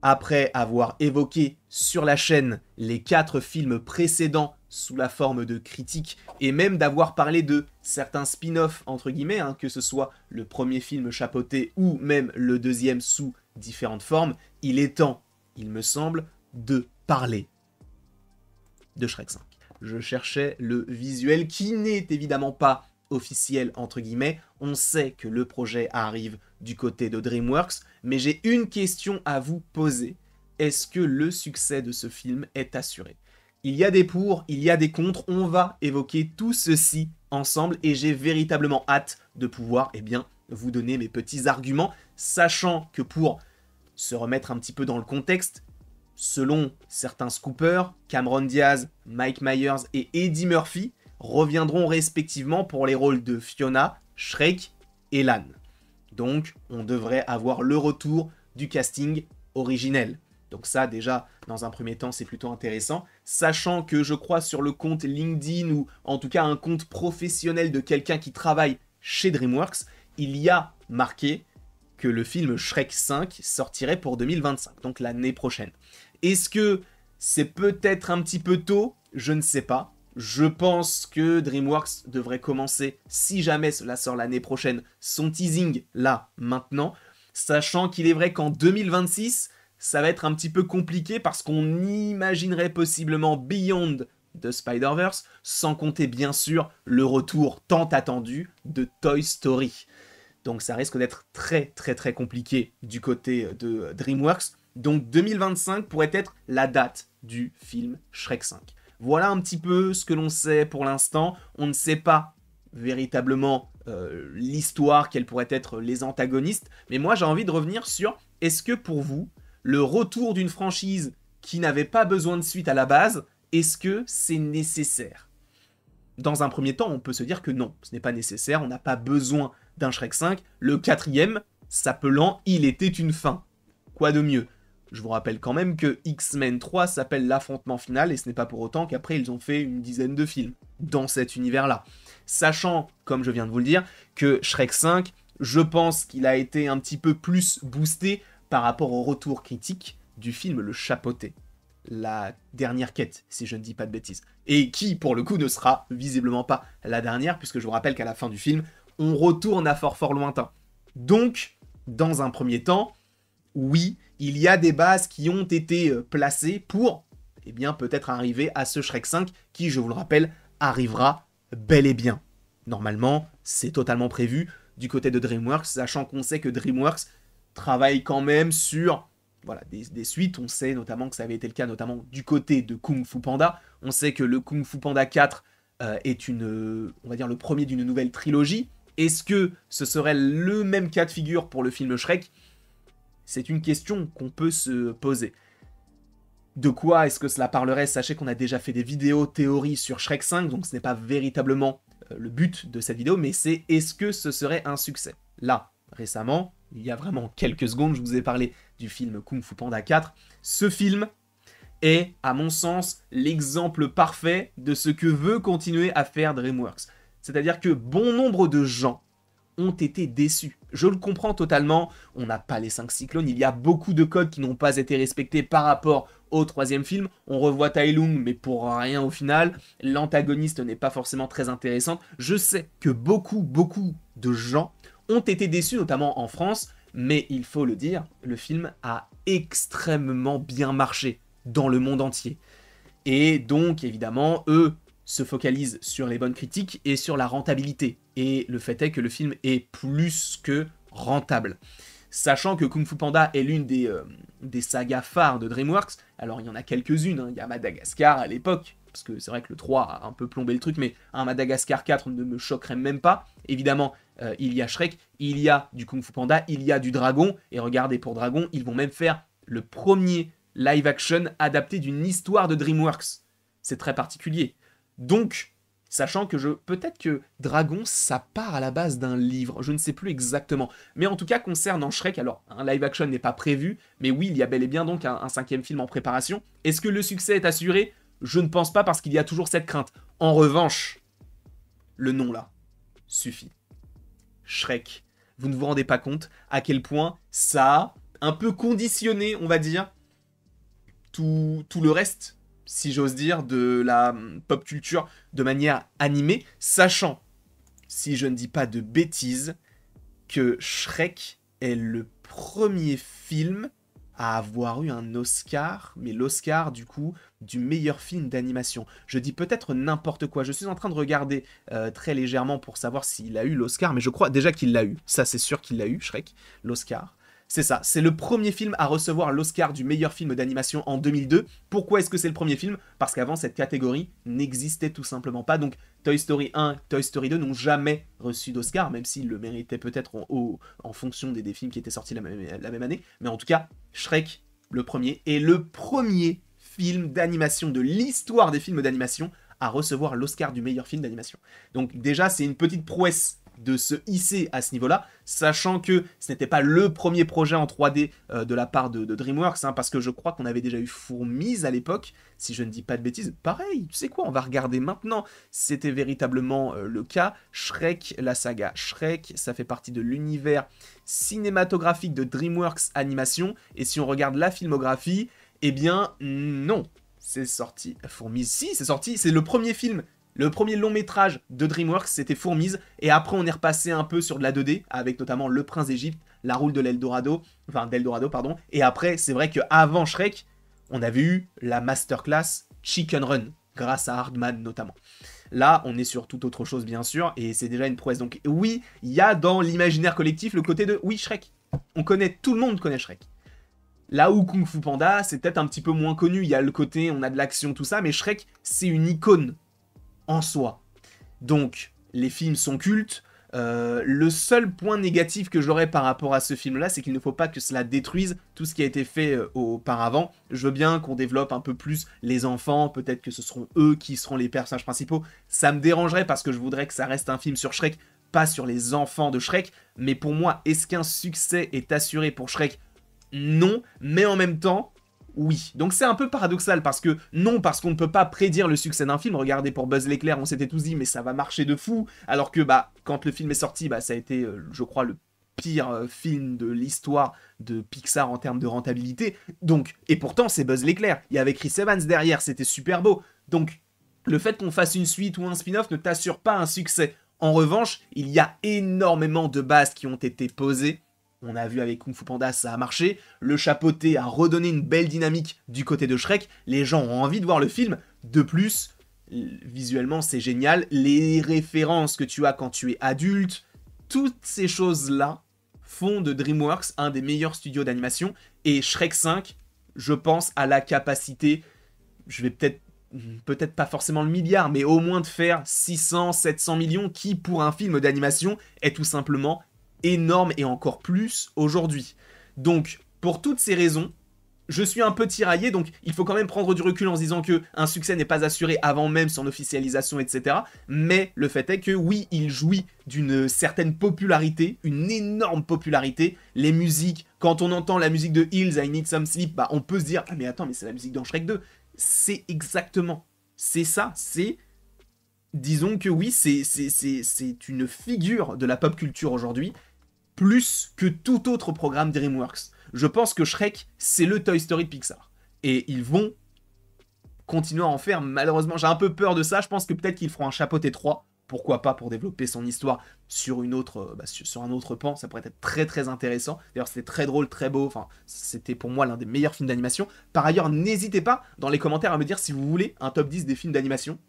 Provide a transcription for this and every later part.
Après avoir évoqué sur la chaîne les 4 films précédents sous la forme de critiques, et même d'avoir parlé de certains spin-offs, entre guillemets, hein, que ce soit le premier film chapeauté ou même le deuxième sous différentes formes, il est temps, il me semble, de parler de Shrek 5. Je cherchais le visuel qui n'est évidemment pas officiel entre guillemets. On sait que le projet arrive du côté de DreamWorks, mais j'ai une question à vous poser. Est-ce que le succès de ce film est assuré? Il y a des pour, il y a des contre, on va évoquer tout ceci ensemble et j'ai véritablement hâte de pouvoir vous donner mes petits arguments, sachant que pour se remettre un petit peu dans le contexte, selon certains scoopers, Cameron Diaz, Mike Myers et Eddie Murphy reviendront respectivement pour les rôles de Fiona, Shrek et Lan. Donc, on devrait avoir le retour du casting originel. Donc ça, déjà, dans un premier temps, c'est plutôt intéressant. Sachant que je crois sur le compte LinkedIn, ou en tout cas un compte professionnel de quelqu'un qui travaille chez DreamWorks, il y a marqué que le film Shrek 5 sortirait pour 2025, donc l'année prochaine. Est-ce que c'est peut-être un petit peu tôt? Je ne sais pas. Je pense que DreamWorks devrait commencer, si jamais cela sort l'année prochaine, son teasing là, maintenant, sachant qu'il est vrai qu'en 2026, ça va être un petit peu compliqué parce qu'on imaginerait possiblement Beyond de Spider-Verse, sans compter bien sûr le retour tant attendu de Toy Story. Donc ça risque d'être très très très compliqué du côté de DreamWorks. Donc 2025 pourrait être la date du film Shrek 5. Voilà un petit peu ce que l'on sait pour l'instant. On ne sait pas véritablement l'histoire, quels pourraient être les antagonistes. Mais moi j'ai envie de revenir sur, est-ce que pour vous, le retour d'une franchise qui n'avait pas besoin de suite à la base, est-ce que c'est nécessaire? Dans un premier temps, on peut se dire que non, ce n'est pas nécessaire, on n'a pas besoin d'un Shrek 5. Le 4e, s'appelant Il était une fin. Quoi de mieux? Je vous rappelle quand même que X-Men 3 s'appelle l'affrontement final, et ce n'est pas pour autant qu'après ils ont fait une dizaine de films dans cet univers-là. Sachant, comme je viens de vous le dire, que Shrek 5, je pense qu'il a été un petit peu plus boosté par rapport au retour critique du film Le Chapeauté. La dernière quête, si je ne dis pas de bêtises. Et qui, pour le coup, ne sera visiblement pas la dernière, puisque je vous rappelle qu'à la fin du film, on retourne à fort fort lointain. Donc, dans un premier temps, oui, il y a des bases qui ont été placées pour, peut-être arriver à ce Shrek 5, qui, je vous le rappelle, arrivera bel et bien. Normalement, c'est totalement prévu du côté de DreamWorks, sachant qu'on sait que DreamWorks travaille quand même sur des suites. On sait notamment que ça avait été le cas notamment du côté de Kung Fu Panda. On sait que le Kung Fu Panda 4 est le premier d'une nouvelle trilogie. Est-ce que ce serait le même cas de figure pour le film Shrek? C'est une question qu'on peut se poser. De quoi est-ce que cela parlerait? Sachez qu'on a déjà fait des vidéos théories sur Shrek 5, donc ce n'est pas véritablement le but de cette vidéo, mais c'est est-ce que ce serait un succès? Là, récemment, il y a vraiment quelques secondes, je vous ai parlé du film Kung Fu Panda 4. Ce film est, à mon sens, l'exemple parfait de ce que veut continuer à faire DreamWorks. C'est-à-dire que bon nombre de gens ont été déçus. Je le comprends totalement, on n'a pas les 5 cyclones, il y a beaucoup de codes qui n'ont pas été respectés par rapport au 3e film. On revoit Tai Lung, mais pour rien au final. L'antagoniste n'est pas forcément très intéressante. Je sais que beaucoup de gens ont été déçus, notamment en France, mais il faut le dire, le film a extrêmement bien marché dans le monde entier. Et donc, évidemment, eux se focalisent sur les bonnes critiques et sur la rentabilité. Et le fait est que le film est plus que rentable. Sachant que Kung Fu Panda est l'une des sagas phares de DreamWorks, alors il y en a quelques-unes, hein. Il y a Madagascar à l'époque, parce que c'est vrai que le 3 a un peu plombé le truc, mais un Madagascar 4 ne me choquerait même pas. Évidemment, il y a Shrek, il y a du Kung Fu Panda, il y a du Dragon, et regardez, pour Dragon, ils vont même faire le premier live-action adapté d'une histoire de DreamWorks. C'est très particulier. Donc, sachant que peut-être que Dragon, ça part à la base d'un livre, je ne sais plus exactement. Mais en tout cas, concernant Shrek, alors, un live-action n'est pas prévu, mais oui, il y a bel et bien donc un 5e film en préparation. Est-ce que le succès est assuré? Je ne pense pas, parce qu'il y a toujours cette crainte. En revanche, le nom là suffit. Shrek. Vous ne vous rendez pas compte à quel point ça a un peu conditionné, on va dire, tout le reste, si j'ose dire, de la pop culture de manière animée, sachant, si je ne dis pas de bêtises, que Shrek est le premier film à avoir eu un Oscar, mais l'Oscar, du coup, du meilleur film d'animation. Je dis peut-être n'importe quoi, je suis en train de regarder très légèrement pour savoir s'il a eu l'Oscar, mais je crois déjà qu'il l'a eu, ça c'est sûr qu'il l'a eu, Shrek, l'Oscar. C'est ça, c'est le premier film à recevoir l'Oscar du meilleur film d'animation en 2002. Pourquoi est-ce que c'est le premier film? Parce qu'avant, cette catégorie n'existait tout simplement pas. Donc, Toy Story 1, Toy Story 2 n'ont jamais reçu d'Oscar, même s'ils le méritaient peut-être en fonction des films qui étaient sortis la même année. Mais en tout cas, Shrek, le premier, est le premier film d'animation de l'histoire des films d'animation à recevoir l'Oscar du meilleur film d'animation. Donc déjà, c'est une petite prouesse de se hisser à ce niveau-là, sachant que ce n'était pas le premier projet en 3D de la part de DreamWorks, hein, parce que je crois qu'on avait déjà eu Fourmise à l'époque, si je ne dis pas de bêtises. Pareil, tu sais quoi, on va regarder maintenant si c'était véritablement le cas. Shrek, la saga Shrek, ça fait partie de l'univers cinématographique de DreamWorks Animation, et si on regarde la filmographie, eh bien non, c'est sorti. Fourmise, si, c'est sorti, c'est le premier film. Le premier long métrage de DreamWorks, c'était Fourmise, et après on est repassé un peu sur de la 2D, avec notamment Le Prince d'Égypte, La Roule de l'Eldorado, pardon, et après, c'est vrai qu'avant Shrek, on avait eu la masterclass Chicken Run, grâce à Hardman notamment. Là, on est sur toute autre chose, bien sûr, et c'est déjà une prouesse. Donc oui, il y a dans l'imaginaire collectif le côté de, oui, Shrek, on connaît, tout le monde connaît Shrek. Là où Kung Fu Panda, c'est peut-être un petit peu moins connu, il y a le côté, on a de l'action, tout ça, mais Shrek, c'est une icône en soi. Donc, les films sont cultes. Le seul point négatif que j'aurais par rapport à ce film-là, c'est qu'il ne faut pas que cela détruise tout ce qui a été fait auparavant. Je veux bien qu'on développe un peu plus les enfants, peut-être que ce seront eux qui seront les personnages principaux. Ça me dérangerait parce que je voudrais que ça reste un film sur Shrek, pas sur les enfants de Shrek. Mais pour moi, est-ce qu'un succès est assuré pour Shrek? Non, mais en même temps, oui. Donc c'est un peu paradoxal parce que, non, parce qu'on ne peut pas prédire le succès d'un film. Regardez pour Buzz l'éclair, on s'était tous dit mais ça va marcher de fou. Alors que bah quand le film est sorti, bah ça a été, je crois, le pire film de l'histoire de Pixar en termes de rentabilité. Donc, et pourtant c'est Buzz l'éclair. Il y avait Chris Evans derrière, c'était super beau. Donc le fait qu'on fasse une suite ou un spin-off ne t'assure pas un succès. En revanche, il y a énormément de bases qui ont été posées. On a vu avec Kung Fu Panda, ça a marché. Le chapeauté a redonné une belle dynamique du côté de Shrek. Les gens ont envie de voir le film. De plus, visuellement, c'est génial. Les références que tu as quand tu es adulte, toutes ces choses-là font de DreamWorks un des meilleurs studios d'animation. Et Shrek 5, je pense, a la capacité, je vais peut-être pas forcément le milliard, mais au moins de faire 600, 700 millions, qui pour un film d'animation est tout simplement énorme et encore plus aujourd'hui. Donc, pour toutes ces raisons, je suis un peu tiraillé, donc il faut quand même prendre du recul en se disant que un succès n'est pas assuré avant même son officialisation, etc. Mais le fait est que oui, il jouit d'une certaine popularité, une énorme popularité. Les musiques, quand on entend la musique de Hills, I Need Some Sleep, bah on peut se dire « Ah mais attends, mais c'est la musique dans Shrek 2 ». C'est exactement, c'est ça, c'est... Disons que oui, c'est une figure de la pop culture aujourd'hui, plus que tout autre programme DreamWorks. Je pense que Shrek, c'est le Toy Story de Pixar. Et ils vont continuer à en faire, malheureusement. J'ai un peu peur de ça, je pense que peut-être qu'ils feront un chapeauté 3, pourquoi pas, pour développer son histoire sur une autre, sur un autre pan, ça pourrait être très très intéressant. D'ailleurs, c'était très drôle, très beau, enfin, c'était pour moi l'un des meilleurs films d'animation. Par ailleurs, n'hésitez pas dans les commentaires à me dire si vous voulez un top 10 des films d'animation.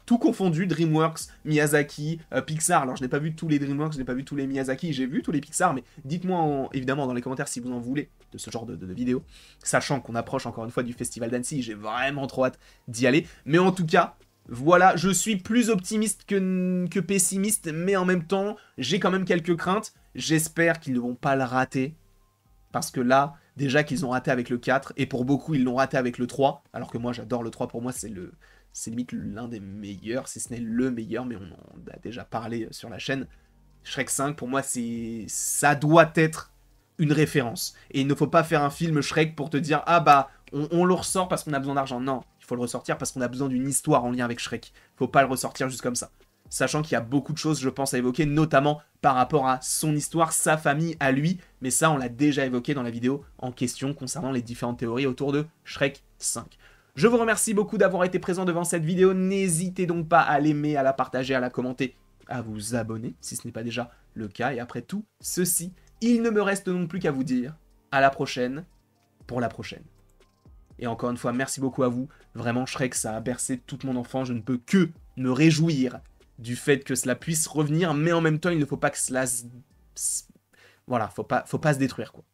Tout confondu, DreamWorks, Miyazaki, Pixar. Alors je n'ai pas vu tous les DreamWorks, je n'ai pas vu tous les Miyazaki, j'ai vu tous les Pixar, mais dites-moi évidemment dans les commentaires si vous en voulez de ce genre de vidéos, sachant qu'on approche encore une fois du Festival d'Annecy, j'ai vraiment trop hâte d'y aller. Mais en tout cas, voilà, je suis plus optimiste que pessimiste, mais en même temps, j'ai quand même quelques craintes. J'espère qu'ils ne vont pas le rater, parce que là, déjà qu'ils ont raté avec le 4, et pour beaucoup, ils l'ont raté avec le 3, alors que moi j'adore le 3, pour moi c'est limite l'un des meilleurs, si ce n'est le meilleur, mais on en a déjà parlé sur la chaîne. Shrek 5, pour moi, ça doit être une référence. Et il ne faut pas faire un film Shrek pour te dire « Ah bah, on le ressort parce qu'on a besoin d'argent ». Non, il faut le ressortir parce qu'on a besoin d'une histoire en lien avec Shrek. Il ne faut pas le ressortir juste comme ça. sachant qu'il y a beaucoup de choses, je pense, à évoquer, notamment par rapport à son histoire, sa famille, à lui, mais ça, on l'a déjà évoqué dans la vidéo en question concernant les différentes théories autour de Shrek 5. Je vous remercie beaucoup d'avoir été présent devant cette vidéo, n'hésitez donc pas à l'aimer, à la partager, à la commenter, à vous abonner, si ce n'est pas déjà le cas, et après tout ceci, il ne me reste donc plus qu'à vous dire à la prochaine, pour la prochaine. Et encore une fois, merci beaucoup à vous. Vraiment, Shrek, ça a bercé toute mon enfance. Je ne peux que me réjouir du fait que cela puisse revenir, mais en même temps, il ne faut pas que cela... Voilà, faut pas se détruire, quoi.